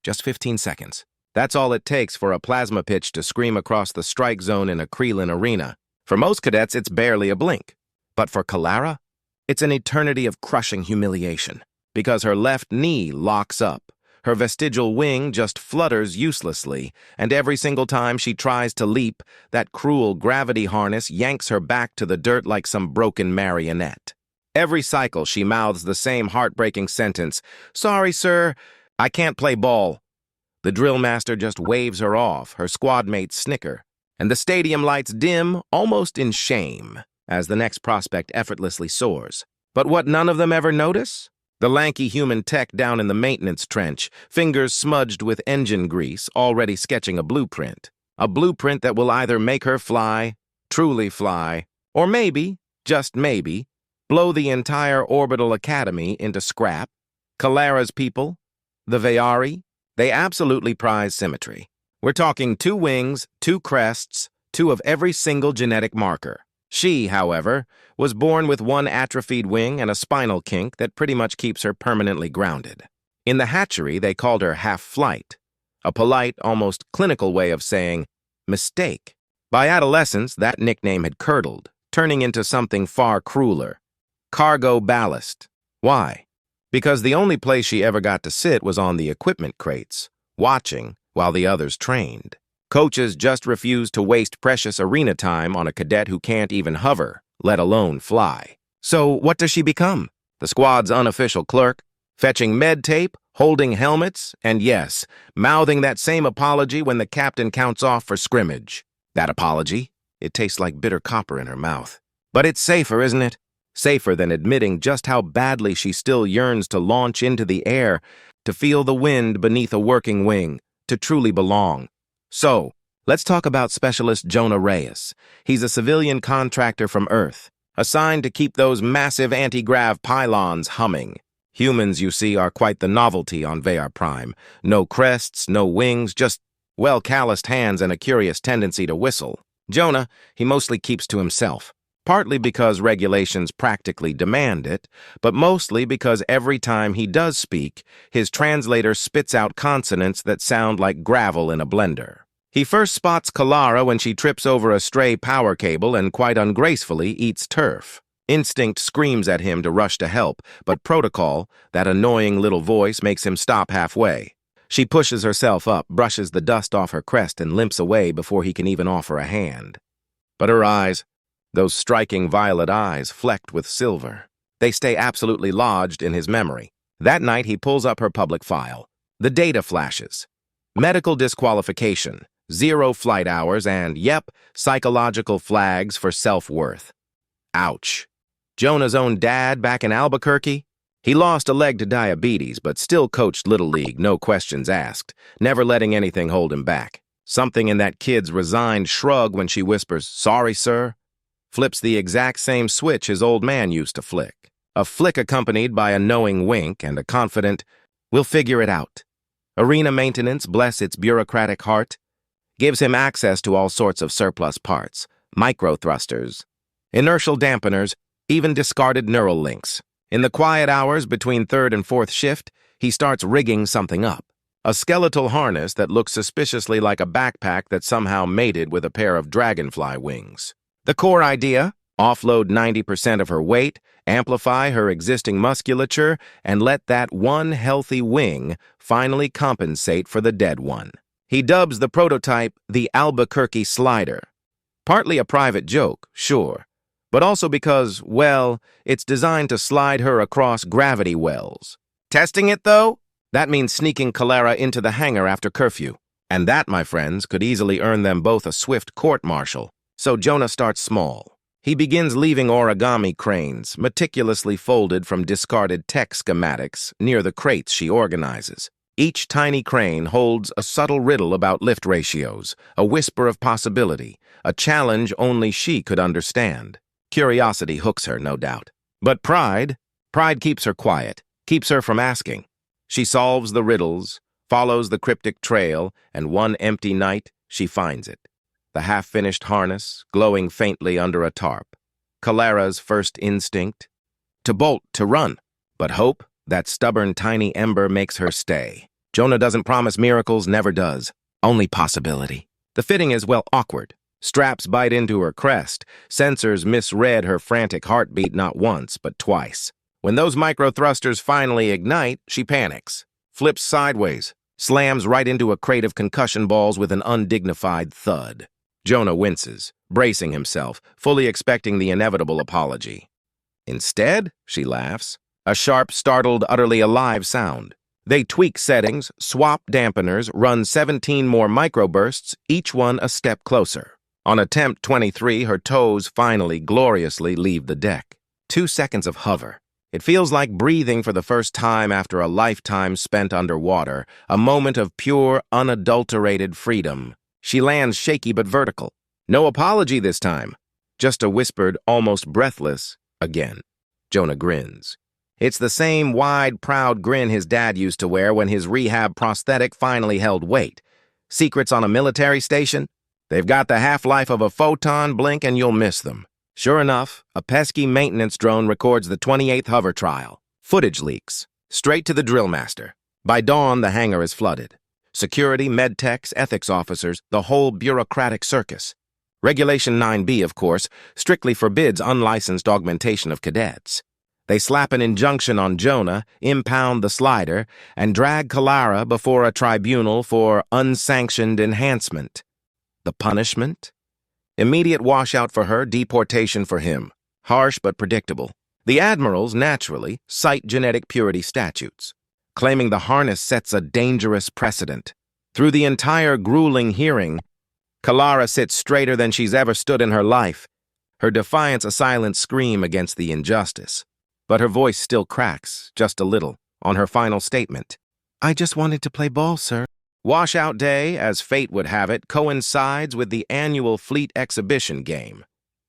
Just 15 seconds. That's all it takes for a plasma pitch to scream across the strike zone in a Krillin arena. For most cadets, it's barely a blink. But for Kalara, it's an eternity of crushing humiliation, because her left knee locks up. Her vestigial wing just flutters uselessly, and every single time she tries to leap, that cruel gravity harness yanks her back to the dirt like some broken marionette. Every cycle, she mouths the same heartbreaking sentence, "Sorry, sir, I can't play ball." The drill master just waves her off, her squad mates snicker, and the stadium lights dim, almost in shame, as the next prospect effortlessly soars. But what none of them ever notice? The lanky human tech down in the maintenance trench, fingers smudged with engine grease, already sketching a blueprint. A blueprint that will either make her fly, truly fly, or maybe, just maybe, blow the entire orbital academy into scrap. Kalara's people, the Vayari, they absolutely prize symmetry. We're talking 2 wings, 2 crests, 2 of every single genetic marker. She, however, was born with 1 atrophied wing and a spinal kink that pretty much keeps her permanently grounded. In the hatchery, they called her half-flight, a polite, almost clinical way of saying mistake. By adolescence, that nickname had curdled, turning into something far crueler: cargo ballast. Why? Because the only place she ever got to sit was on the equipment crates, watching while the others trained. Coaches just refused to waste precious arena time on a cadet who can't even hover, let alone fly. So what does she become? The squad's unofficial clerk, fetching med tape, holding helmets, and yes, mouthing that same apology when the captain counts off for scrimmage. That apology? It tastes like bitter copper in her mouth. But it's safer, isn't it? Safer than admitting just how badly she still yearns to launch into the air, to feel the wind beneath a working wing, to truly belong. So, let's talk about Specialist Jonah Reyes. He's a civilian contractor from Earth, assigned to keep those massive anti-grav pylons humming. Humans, you see, are quite the novelty on Vayar Prime. No crests, no wings, just well-calloused hands and a curious tendency to whistle. Jonah, he mostly keeps to himself, partly because regulations practically demand it, but mostly because every time he does speak, his translator spits out consonants that sound like gravel in a blender. He first spots Kalara when she trips over a stray power cable and quite ungracefully eats turf. Instinct screams at him to rush to help, but protocol, that annoying little voice, makes him stop halfway. She pushes herself up, brushes the dust off her crest, and limps away before he can even offer a hand. But her eyes, those striking violet eyes flecked with silver, they stay absolutely lodged in his memory. That night, he pulls up her public file. The data flashes. Medical disqualification, 0 flight hours, and, yep, psychological flags for self-worth. Ouch. Jonah's own dad back in Albuquerque? He lost a leg to diabetes, but still coached Little League, no questions asked, never letting anything hold him back. Something in that kid's resigned shrug when she whispers, "Sorry, sir," flips the exact same switch his old man used to flick. A flick accompanied by a knowing wink and a confident, "We'll figure it out." Arena maintenance, bless its bureaucratic heart, gives him access to all sorts of surplus parts, micro-thrusters, inertial dampeners, even discarded neural links. In the quiet hours between 3rd and 4th shift, he starts rigging something up. A skeletal harness that looks suspiciously like a backpack that somehow mated with a pair of dragonfly wings. The core idea: offload 90% of her weight, amplify her existing musculature, and let that one healthy wing finally compensate for the dead one. He dubs the prototype the Albuquerque Slider. Partly a private joke, sure, but also because, well, it's designed to slide her across gravity wells. Testing it, though? That means sneaking Kalara into the hangar after curfew. And that, my friends, could easily earn them both a swift court-martial. So Jonah starts small. He begins leaving origami cranes, meticulously folded from discarded tech schematics, near the crates she organizes. Each tiny crane holds a subtle riddle about lift ratios, a whisper of possibility, a challenge only she could understand. Curiosity hooks her, no doubt. But pride keeps her quiet, keeps her from asking. She solves the riddles, follows the cryptic trail, and one empty night, she finds it. The half-finished harness, glowing faintly under a tarp. Kalara's first instinct? To bolt, to run. But hope, that stubborn tiny ember, makes her stay. Jonah doesn't promise miracles, never does. Only possibility. The fitting is, well, awkward. Straps bite into her crest. Sensors misread her frantic heartbeat not once, but twice. When those micro-thrusters finally ignite, she panics, flips sideways, slams right into a crate of concussion balls with an undignified thud. Jonah winces, bracing himself, fully expecting the inevitable apology. Instead, she laughs, a sharp, startled, utterly alive sound. They tweak settings, swap dampeners, run 17 more microbursts, each one a step closer. On attempt 23, her toes finally, gloriously leave the deck. 2 seconds of hover. It feels like breathing for the first time after a lifetime spent underwater, a moment of pure, unadulterated freedom. She lands shaky but vertical. No apology this time. Just a whispered, almost breathless, again. Jonah grins. It's the same wide, proud grin his dad used to wear when his rehab prosthetic finally held weight. Secrets on a military station? They've got the half-life of a photon, blink and you'll miss them. Sure enough, a pesky maintenance drone records the 28th hover trial. Footage leaks. Straight to the drill master. By dawn, the hangar is flooded. Security, medtechs, ethics officers, the whole bureaucratic circus. Regulation 9B, of course, strictly forbids unlicensed augmentation of cadets. They slap an injunction on Jonah, impound the slider, and drag Kalara before a tribunal for unsanctioned enhancement. The punishment? Immediate washout for her, deportation for him. Harsh but predictable. The admirals, naturally, cite genetic purity statutes, claiming the harness sets a dangerous precedent. Through the entire grueling hearing, Kalara sits straighter than she's ever stood in her life, her defiance a silent scream against the injustice. But her voice still cracks, just a little, on her final statement. "I just wanted to play ball, sir." Washout Day, as fate would have it, coincides with the annual Fleet Exhibition game.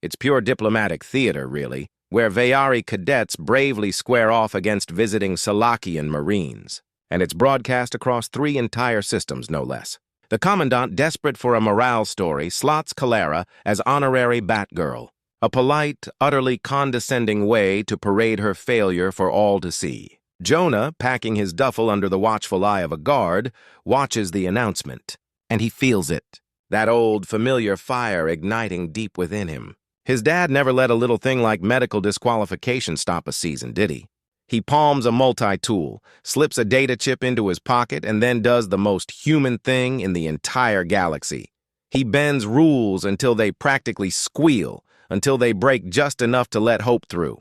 It's pure diplomatic theater, really, where Vayari cadets bravely square off against visiting Salakian Marines. And it's broadcast across 3 entire systems, no less. The Commandant, desperate for a morale story, slots Kalara as honorary Batgirl. A polite, utterly condescending way to parade her failure for all to see. Jonah, packing his duffel under the watchful eye of a guard, watches the announcement. And he feels it. That old, familiar fire igniting deep within him. His dad never let a little thing like medical disqualification stop a season, did he? He palms a multi-tool, slips a data chip into his pocket, and then does the most human thing in the entire galaxy. He bends rules until they practically squeal, until they break just enough to let hope through.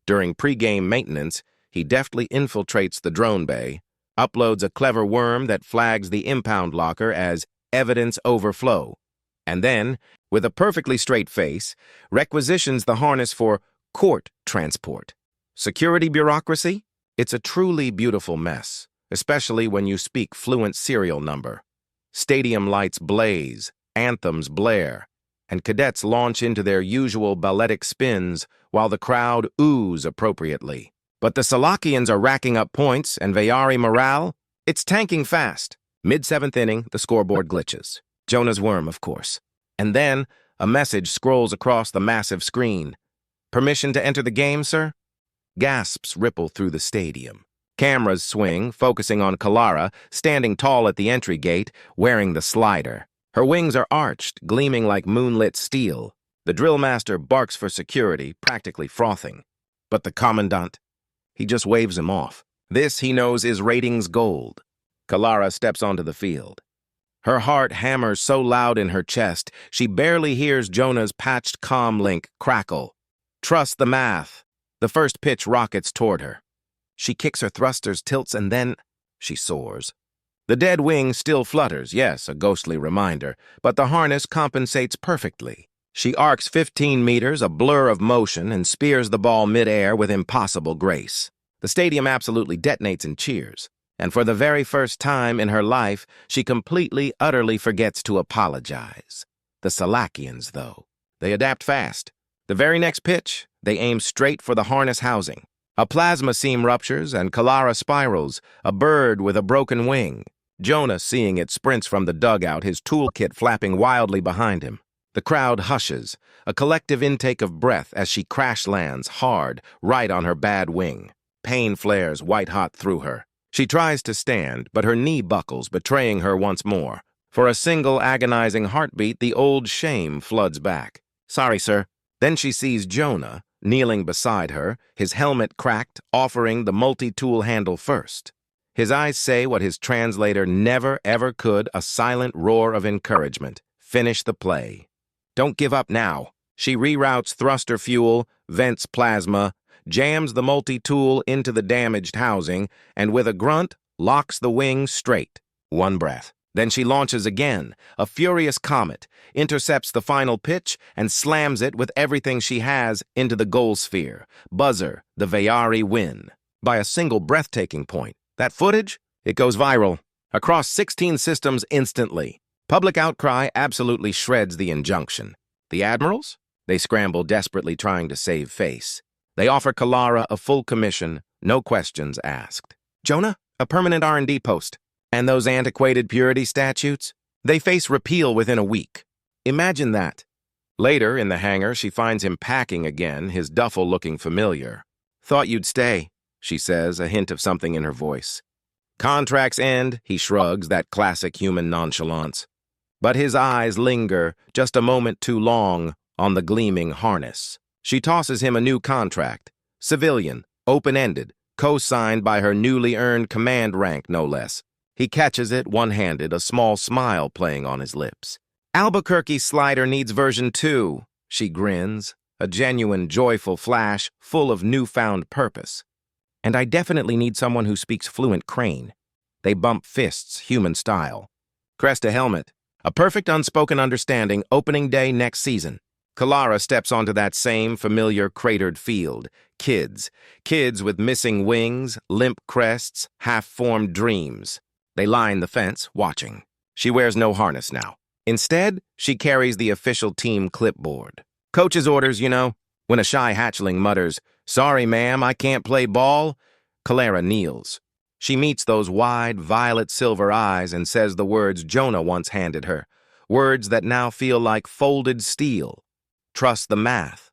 During pre-game maintenance, he deftly infiltrates the drone bay, uploads a clever worm that flags the impound locker as evidence overflow, and then, with a perfectly straight face, requisitions the harness for court transport. Security bureaucracy? It's a truly beautiful mess, especially when you speak fluent serial number. Stadium lights blaze, anthems blare, and cadets launch into their usual balletic spins while the crowd oohs appropriately. But the Salakians are racking up points, and Vayari morale? It's tanking fast. Mid-7th inning, the scoreboard glitches. Jonah's worm, of course. And then, a message scrolls across the massive screen. "Permission to enter the game, sir?" Gasps ripple through the stadium. Cameras swing, focusing on Kalara, standing tall at the entry gate, wearing the slider. Her wings are arched, gleaming like moonlit steel. The drill master barks for security, practically frothing. But the Commandant? He just waves him off. This, he knows, is ratings gold. Kalara steps onto the field. Her heart hammers so loud in her chest, she barely hears Jonah's patched comm link crackle. Trust the math. The first pitch rockets toward her. She kicks her thrusters, tilts, and then she soars. The dead wing still flutters, yes, a ghostly reminder, but the harness compensates perfectly. She arcs 15 meters, a blur of motion, and spears the ball mid-air with impossible grace. The stadium absolutely detonates in cheers, and for the very first time in her life, she completely, utterly forgets to apologize. The Salakians, though, they adapt fast. The very next pitch, they aim straight for the harness housing. A plasma seam ruptures and Kalara spirals, a bird with a broken wing. Jonah, seeing it, sprints from the dugout, his toolkit flapping wildly behind him. The crowd hushes, a collective intake of breath as she crash lands hard, right on her bad wing. Pain flares white-hot through her. She tries to stand, but her knee buckles, betraying her once more. For a single agonizing heartbeat, the old shame floods back. "Sorry, sir." Then she sees Jonah, kneeling beside her, his helmet cracked, offering the multi-tool handle first. His eyes say what his translator never ever could, a silent roar of encouragement. Finish the play. Don't give up now. She reroutes thruster fuel, vents plasma, jams the multi-tool into the damaged housing, and with a grunt, locks the wing straight. One breath. Then she launches again, a furious comet, intercepts the final pitch, and slams it with everything she has into the goal sphere. Buzzer, the Vayari win. By a single breathtaking point. That footage? It goes viral. Across 16 systems instantly. Public outcry absolutely shreds the injunction. The admirals? They scramble desperately trying to save face. They offer Kalara a full commission, no questions asked. Jonah? A permanent R&D post. And those antiquated purity statutes? They face repeal within a week. Imagine that. Later, in the hangar, she finds him packing again, his duffel looking familiar. "Thought you'd stay," she says, a hint of something in her voice. "Contracts end," he shrugs, that classic human nonchalance. But his eyes linger, just a moment too long, on the gleaming harness. She tosses him a new contract. Civilian, open-ended, co-signed by her newly earned command rank, no less. He catches it one-handed, a small smile playing on his lips. "Albuquerque's slider needs version 2, she grins, a genuine, joyful flash full of newfound purpose. "And I definitely need someone who speaks fluent Crane." They bump fists, human style. Crest a helmet. A perfect unspoken understanding, opening day next season. Kalara steps onto that same familiar cratered field. Kids. Kids with missing wings, limp crests, half-formed dreams. They line the fence, watching. She wears no harness now. Instead, she carries the official team clipboard. Coach's orders, you know. When a shy hatchling mutters, "Sorry, ma'am, I can't play ball," Kalara kneels. She meets those wide, violet-silver eyes and says the words Jonah once handed her, words that now feel like folded steel. Trust the math.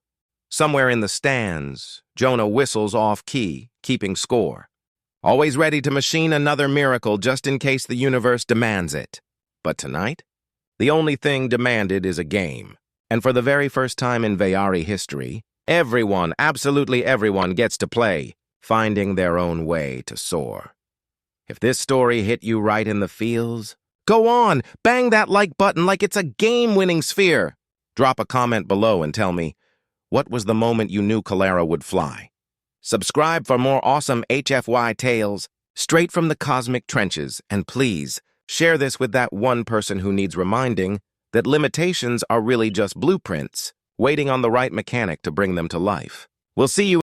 Somewhere in the stands, Jonah whistles off-key, keeping score. Always ready to machine another miracle just in case the universe demands it. But tonight, the only thing demanded is a game. And for the very first time in Vayari history, everyone, absolutely everyone, gets to play, finding their own way to soar. If this story hit you right in the feels, go on, bang that like button like it's a game-winning sphere. Drop a comment below and tell me, what was the moment you knew Kalara would fly? Subscribe for more awesome HFY tales straight from the cosmic trenches, and please, share this with that one person who needs reminding that limitations are really just blueprints, waiting on the right mechanic to bring them to life. We'll see you